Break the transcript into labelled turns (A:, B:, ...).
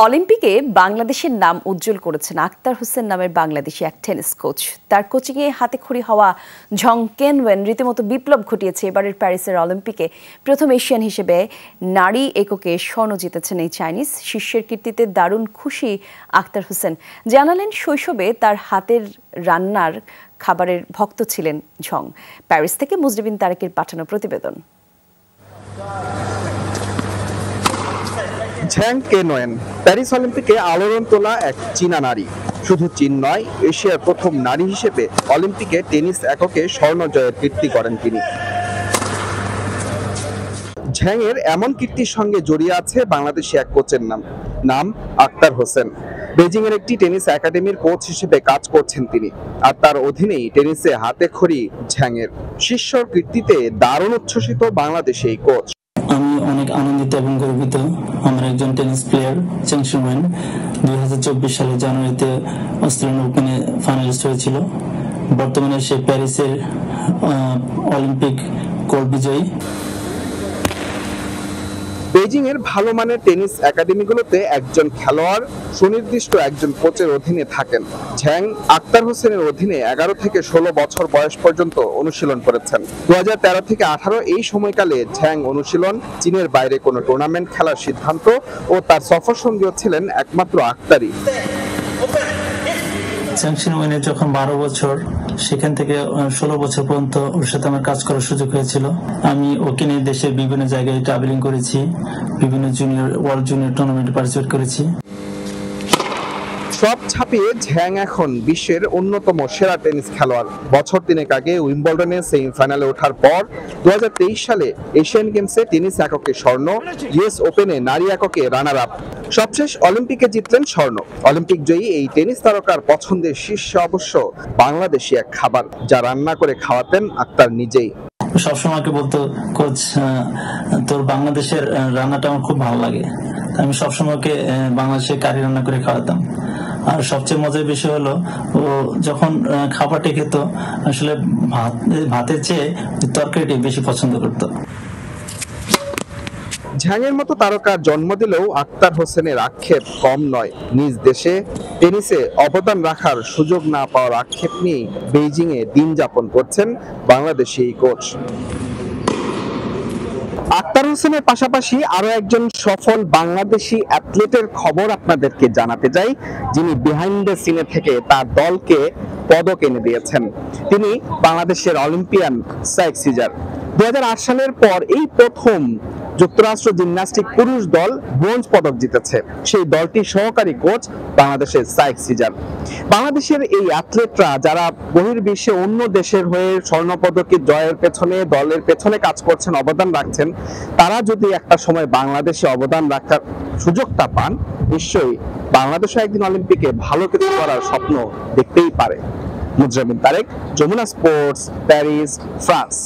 A: অলিম্পিকে বাংলাদেশের নাম উজ্জ্বল করেছেন আক্তার হোসেন নামের বাংলাদেশি এক টেনিস কোচ। তার কোচিংয়ে হাতেখড়ি হওয়া ঝং কেনওয়েন রীতিমতো বিপ্লব ঘটিয়েছে এবারের প্যারিসের অলিম্পিকে। প্রথম এশিয়ান হিসেবে নারী এককে স্বর্ণ জিতেছেন এই চাইনিজ। শিষ্যের কীর্তিতে দারুণ খুশি আক্তার হোসেন। জানালেন শৈশবে তার হাতের রান্নার খাবারের ভক্ত ছিলেন ঝং। প্যারিস থেকে মুজরিবিন তারেকের পাঠানো প্রতিবেদন।
B: ঝ্যাং কেনওয়েন প্যারিস অলিম্পিকে আলোড়ন তোলা এক চীনা নারী। শুধু চীন নয়, এশিয়ার প্রথম নারী হিসেবে অলিম্পিকে টেনিস এককে স্বর্ণ জয়ের কীর্তি করেন তিনি। ঝ্যাংয়ের এমন কীর্তির সঙ্গে জড়িয়ে আছে বাংলাদেশি এক কোচের নাম আক্তার হোসেন। বেজিং এর একটি টেনিস একাডেমির কোচ হিসেবে কাজ করছেন তিনি, আর তার অধীনেই টেনিসে হাতেখড়ি ঝ্যাংয়ের। শিষ্যর কীর্তিতে দারুণ উচ্ছ্বসিত বাংলাদেশি এই কোচ।
C: আমি অনেক আনন্দিত এবং গর্বিত। আমার একজন টেনিস প্লেয়ার চ্যাং শিউম্যান 2024 সালের জানুয়ারিতে অস্ট্রেলিয়ান ওপেনে ফাইনালিস্ট হয়েছিল। বর্তমানে সে প্যারিসের অলিম্পিক গোল্ড বিজয়ী।
B: বেজিং এর ভালো মানের টেনিস একাডেমিগুলোতে একজন খেলোয়াড় সুনির্দিষ্ট একজন কোচের অধীনে থাকেন। ঝ্যাং আক্তার হোসেনের অধীনে 11 থেকে 16 বছর বয়স পর্যন্ত অনুশীলন করেছেন। 2013 থেকে 18 এই সময়কালে ঝ্যাং অনুশীলন, চীনের বাইরে কোনো টুর্নামেন্ট খেলার সিদ্ধান্ত ও তার সফর সঙ্গীও ছিলেন একমাত্র আক্তারই।
C: চ্যাং শিউম্যানের যখন 12 বছর, সেখান থেকে 16 বছর পর্যন্ত ওর সাথে আমার কাজ করার সুযোগ হয়েছিল। আমি ওকে নিয়ে দেশের বিভিন্ন জায়গায় ট্রাভেলিং করেছি, বিভিন্ন ওয়ার্ল্ড জুনিয়র টুর্নামেন্টে পার্টিসিপেট করেছি।
B: সব ছাপিয়ে ঝ্যাং এখন বিশ্বের অন্যতম সেরা টেনিস খেলোয়াড়। বছর তিনেক আগে উইম্বলডনে সেমিফাইনালে ওঠার পর 2023 সালে এশিয়ান গেমসে টেনিস এককে স্বর্ণ, ইউএস ওপেনে নারী এককে রানার আপ। সবশেষ অলিম্পিকে জিতলেন স্বর্ণ। অলিম্পিক জয়ী এই টেনিস তারকার পছন্দের শীর্ষে অবশ্য বাংলাদেশি এক খাবার, যা রান্না করে খাওয়াতেন আক্তার নিজেই।
C: সবসময় বলতো, কোচ তোর বাংলাদেশের রান্নাটা আমার খুব ভালো লাগে। আমি সবসময় বাংলাদেশের কারি রান্না করে খাওয়াতাম। আর সবচেয়ে মজার বিষয় হলো, ও যখন খাবারটা খেত আসলে ভাতের চেয়ে তরকারিটি বেশি পছন্দ করতো।
B: ঝ্যাংয়ের মতো তারকার জন্ম দিলেও আক্তার হোসেনের আক্ষেপ কম নয়। নিজ দেশে টেনিসে অবদান রাখার সুযোগ না পাওয়ার আক্ষেপ নিয়েই বেইজিং এ দিন যাপন করছেন বাংলাদেশি এই কোচ। আক্তার হোসেনের পাশাপাশি আরো একজন সফল বাংলাদেশি অ্যাথলেটের খবর আপনাদেরকে জানাতে চাই, যিনি বিহাইন্ড দ্য সিনে থেকে তার দলকে পদক এনে দিয়েছেন। তিনি বাংলাদেশের অলিম্পিয়ান সাইক সিজার। 2008 সালের পর এই প্রথম যুক্তরাষ্ট্র জিমন্যাস্টিক পুরুষ দল ব্রোঞ্জ পদক জিতেছে। সেই দলটির সহকারী কোচ বাংলাদেশের সাইক সিজার। বাংলাদেশের এই অ্যাথলেটরা যারা বহির্বিশ্বে অন্য দেশের হয়ে স্বর্ণ পদকের জয়ের পেছনে, দলের পেছনে কাজ করছেন, অবদান রাখছেন, তারা যদি একটা সময় বাংলাদেশে অবদান রাখার সুযোগটা পান, নিশ্চয়ই বাংলাদেশও একদিন অলিম্পিকে ভালো কিছু করার স্বপ্ন দেখতেই পারে। মুজরিবিন Tarek, Jamuna sports, Paris, France.